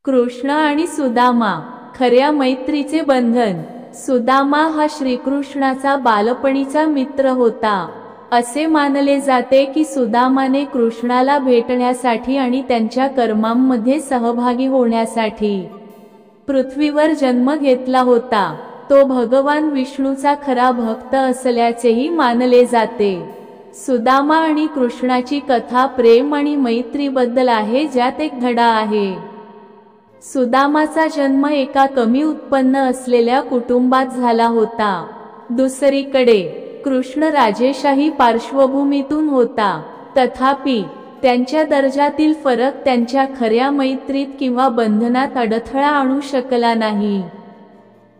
कृष्ण आणि सुदामा खऱ्या मैत्रीचे बंधन। सुदामा हा श्रीकृष्णाचा बालपणीचा मित्र होता। असे मानले जाते की सुदामाने कृष्णाला भेटण्यासाठी आणि त्यांच्या कर्मांमध्ये सहभागी होण्यासाठी पृथ्वीवर जन्म घेतला होता। तो भगवान विष्णूचा खरा भक्त असल्याचेही मानले जाते। सुदामा आणि कृष्णाची कथा प्रेम आणि मैत्रीबद्दल आहे, ज्यात एक धडा आहे। सुदामाचा जन्म एका कमी उत्पन्न असलेल्या कुटुंबात झाला होता। दुसरीकडे कृष्ण राजेशाही पार्श्वभूमीतून होता, तथापि त्यांच्या दर्जातील फरक त्यांच्या खऱ्या मैत्रीत किंवा बंधनात अडथळा आणू शकला नाही।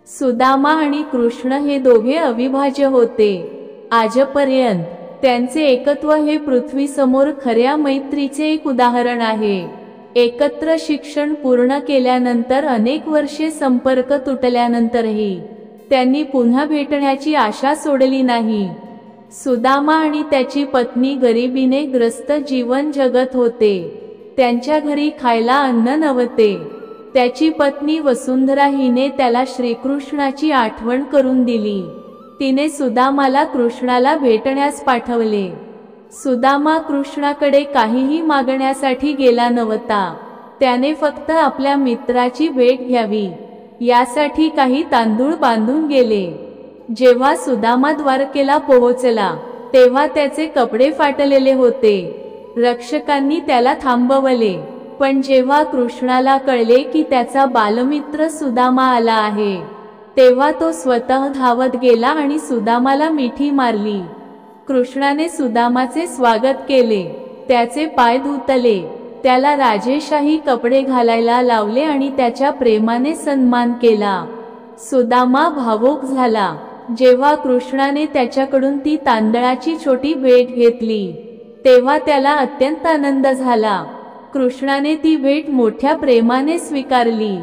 सुदामा आणि कृष्ण हे दोघे अविभाज्य होते। आजपर्यंत त्यांचे एकत्व हे पृथ्वीसमोर खऱ्या मैत्रीचे एक उदाहरण आहे। एकत्र शिक्षण पूर्ण केल्यानंतर अनेक वर्षे संपर्क तुटल्यानंतरही त्यांनी पुन्हा भेटण्याची आशा सोडली नाही। सुदामा आणि त्याची पत्नी गरिबीने ग्रस्त जीवन जगत होते। त्यांच्या घरी खायला अन्न नव्हते। त्याची पत्नी वसुंधरा हिने त्याला श्रीकृष्णाची आठवण करून दिली। तिने सुदामाला कृष्णाला भेटण्यास पाठवले। सुदामा कृष्णाकडे काहीही मागण्यासाठी गेला नव्हता। त्याने फक्त आपल्या मित्राची भेट घ्यावी यासाठी काही तांदूळ बांधून गेले। जेव्हा सुदामा द्वारकेला पोहोचला तेव्हा त्याचे कपडे फाटलेले होते। रक्षकांनी त्याला थांबवले, पण जेव्हा कृष्णाला कळले की त्याचा बालमित्र सुदामा आला आहे, तेव्हा तो स्वतः धावत गेला आणि सुदामाला मिठी मारली। कृष्णाने सुदामाचे स्वागत केले, त्याचे पाय धुतले, त्याला राजेशाही कपडे घालायला लावले आणि त्याच्या प्रेमाने सन्मान केला। सुदामा भावुक झाला जेव्हा कृष्णाने त्याच्याकडून ती तांदळाची छोटी भेट घेतली, तेव्हा त्याला अत्यंत आनंद झाला। कृष्णाने ती भेट मोठ्या प्रेमाने स्वीकारली।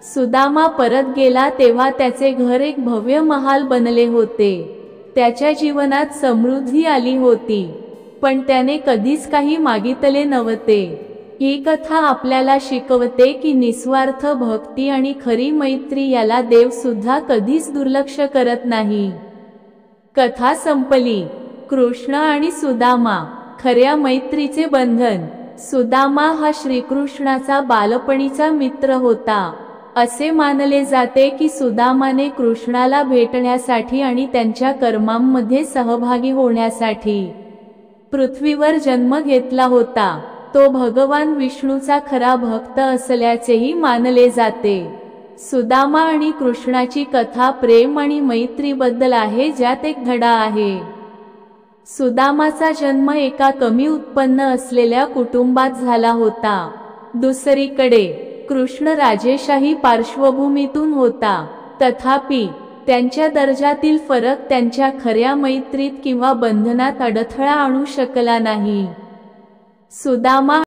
सुदामा परत गेला तेव्हा त्याचे घर एक भव्य महाल बनले होते। त्याच्या जीवनात समृद्धी आली होती, पण त्याने कधीच काही मागितले नव्हते। ही कथा आपल्याला शिकवते की निस्वार्थ भक्ती आणि खरी मैत्री याला देव सुद्धा कधीच दुर्लक्ष करत नाही। कथा संपली। कृष्ण आणि सुदामा खऱ्या मैत्रीचे बंधन। सुदामा हा श्रीकृष्णाचा बालपणीचा मित्र होता। असे मानले जाते की सुदामाने कृष्णाला भेटण्यासाठी आणि त्यांच्या कर्मांमध्ये सहभागी होण्यासाठी पृथ्वीवर जन्म घेतला होता। तो भगवान विष्णूचा खरा भक्त असल्याचेही मानले जाते। सुदामा आणि कृष्णाची कथा प्रेम आणि मैत्रीबद्दल आहे, ज्यात एक धडा आहे। सुदामाचा जन्म एका कमी उत्पन्न असलेल्या कुटुंबात झाला होता। दुसरीकडे कृष्ण राजेशाही पार्श्वभूमीतून होता, तथापि त्यांच्या दर्जातील फरक त्यांच्या खऱ्या मैत्रीत किंवा बंधनात अडथळा आणू शकला नाही। सुदामा